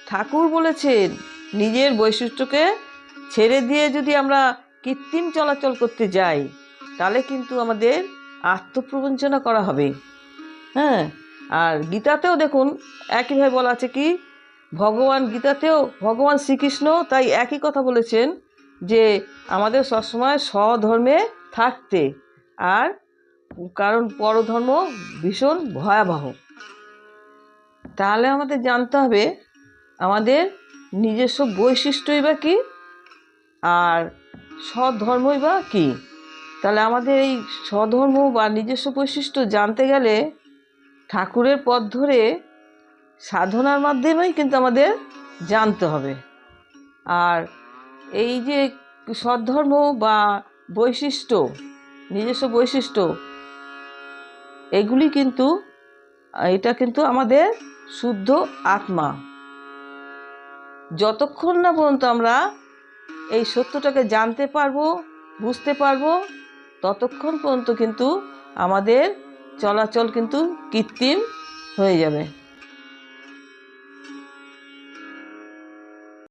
ঠাকুর বলেছেন নিজের বৈশিষ্ট্যকে ছেড়ে দিয়ে যদি আমরা কৃত্রিম চলাচল করতে যাই তাহলে কিন্তু আমাদের আত্মপ্রবঞ্চনা করা হবে। হ্যাঁ, আর গীতাতেও দেখুন একইভাবে বলা আছে কি, ভগবান গীতাতেও ভগবান শ্রীকৃষ্ণ তাই একই কথা বলেছেন যে আমাদের সবসময় স্বধর্মে থাকতে, আর কারণ পরধর্ম ভীষণ ভয়াবহ। তাহলে আমাদের জানতে হবে আমাদের নিজস্ব বৈশিষ্ট্যই বা কী আর স্বধর্মই বা কী। তাহলে আমাদের এই স্বধর্ম বা নিজস্ব বৈশিষ্ট্য জানতে গেলে ঠাকুরের পথ ধরে সাধনার মাধ্যমেই কিন্তু আমাদের জানতে হবে। আর এই যে সদ্ধর্ম বা বৈশিষ্ট্য, নিজস্ব বৈশিষ্ট্য, এগুলি কিন্তু এটা কিন্তু আমাদের শুদ্ধ আত্মা। যতক্ষণ না পর্যন্ত আমরা এই সত্যটাকে জানতে পারবো, বুঝতে পারবো, ততক্ষণ পর্যন্ত কিন্তু আমাদের চলাচল কিন্তু কৃত্রিম হয়ে যাবে।